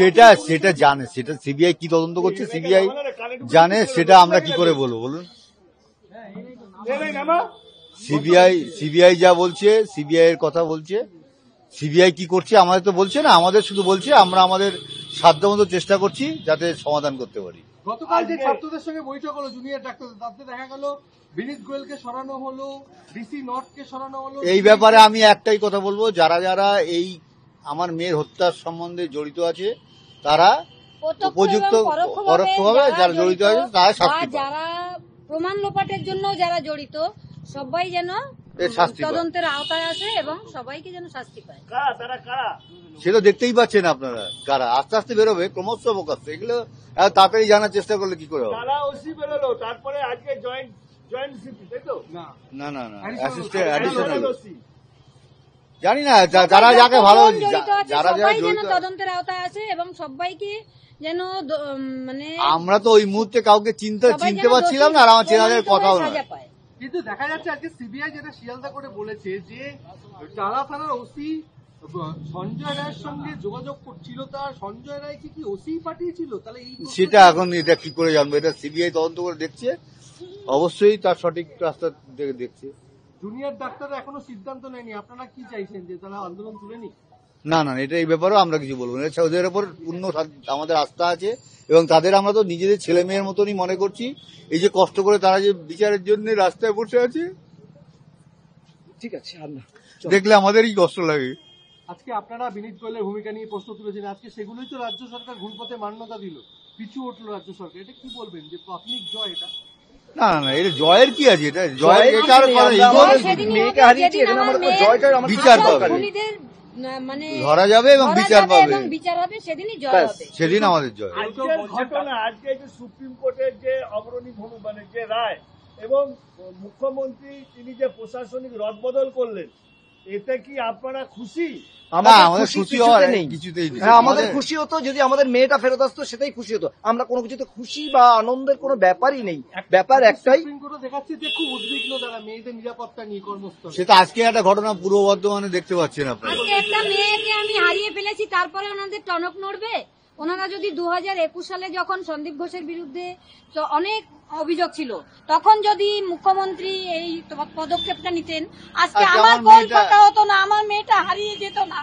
সেটা সেটা জানে, সেটা সিবিআই কি তদন্ত করছে সিবিআই জানে, সেটা আমরা কি করে বলবো বলুন। সিবিআই যা বলছে, সিবিআই এর কথা বলছে, সিবিআই কি করছে আমাদের তো বলছে না, আমাদের শুধু বলছে আমরা আমাদের সাধ্যমতো চেষ্টা করছি যাতে সমাধান করতে পারি। গতকাল যে ছাত্রদের সঙ্গে বৈঠক হলো জুনিয়র ডাক্তারদের, তাতে দেখা গেল বিনীত গোয়েলকে সরানো হলো, ডিসি নর্থকে সরানো হলো। এই ব্যাপারে আমি একটাই কথা বলবো, যারা যারা এই আমার মেয়ের হত্যার সম্বন্ধে জড়িত আছে তারা উপযুক্ত পরোক্ষভাবে যারা জড়িত আছে তারা শাস্তি পায়। যারা প্রমাণ লোপাটের জন্য যারা জড়িত সবাই যেন তদন্তের আওতায় আসে এবং সবাইকে যেন শাস্তি পায়। সেটা দেখতেই পাচ্ছেন আপনারা, কারা আস্তে আস্তে বেরোবে ক্রমশ প্রকাশ, এগুলো তাড়াতাড়ি জানার চেষ্টা করলে কি করে হবে। তারপরে আজকে জয়েন্ট সিপি, তাই তো? না না না, অ্যাসিস্ট্যান্ট অ্যাডিশনাল জানি না, যারা যাকে ভালো যারা যারা জড়িত তদন্তের আওতায় আছে এবং সবাইকে যেন মানে আমরা তো ওই মুহূর্তে কাউকে চিনতে পারছিলাম না, আর আমার চেনাদের কথাও না। কিন্তু দেখা যাচ্ছে আজকে সিবিআই যেটা শিয়ালদা করে বলেছে যে টালা থানার ওসি সঞ্জয় রায়ের সঙ্গে যোগাযোগ করছিল, তার সঞ্জয় রায়কে কি ওসি পাঠিয়েছিল? তাহলে সেটা এখন এটা কি করে জানবো, এটা সিবিআই তদন্ত করে দেখছে, অবশ্যই তার সঠিক রাস্তা দেখছে। জুনিয়র ডাক্তাররা এখনো সিদ্ধান্ত নেয়নি, আপনারা কি চাইছেন যে তারা আন্দোলন তুলে নি? না না, এটা এই ব্যাপারেও আমরা কিছু বলবো না, ওদের উপর পূর্ণ আমাদের আস্থা আছে এবং তাদের আমরা তো নিজেদের ছেলে মেয়ের মতনই মনে করছি। এই যে কষ্ট করে তারা যে বিচারের জন্য রাস্তায় বসে আছে, ঠিক আছে, দেখলে আমাদেরই কষ্ট লাগে। আজকে আপনারা বিনীত গোয়েলের ভূমিকা নিয়ে প্রশ্ন তুলেছেন, আজকে সেগুলোই তো রাজ্য সরকার ঘুরপথে মান্যতা দিল, পিছু উঠলো রাজ্য সরকার, এটা কি বলবেন যে প্রাথমিক জয় এটা? না না না, এটা জয়ের কি আছে, এটা জয়ের বিচার পাবে, মানে ধরা যাবে এবং বিচার পাবে, বিচার হবে, সেদিনই জয় হবে, সেদিন আমাদের জয়। ঘটনা আজকে যে সুপ্রিম কোর্টের যে অগ্রণী মানে যে রায় এবং মুখ্যমন্ত্রী তিনি যে প্রশাসনিক রদবদল করলেন, এতে কি আপনারা খুশি? আমাদের খুশি হওয়ার কিছুতেই নেই। আমাদের খুশি হতো যদি আমাদের মেয়েটা ফেরত আসতো, সেটাই খুশি হতো। আমরা কোনো কিছুতে খুশি বা আনন্দের কোনো ব্যাপারই নেই, ব্যাপার একটাই সুপ্রিম কোর্টে দেখাচ্ছে যে খুব উদ্বিগ্ন তারা মেয়েদের নিরাপত্তা নিয়ে কর্মস্থলে। সেটা আজকে একটা ঘটনা পূর্ব বর্ধমানে দেখতে পাচ্ছেন আপনারা। আজকে একটা মেয়েকে আমি হারিয়ে ফেলেছি, তারপরে ওনাদের টনক নড়বে? ওনারা যদি 2021 সালে যখন সন্দীপ ঘোষের বিরুদ্ধে অনেক অভিযোগ ছিল, তখন যদি মুখ্যমন্ত্রী এই পদক্ষেপটা নিতেন, আজকে আমার গোল ফাঁকা হতো না, আমার মেয়েটা হারিয়ে যেত না।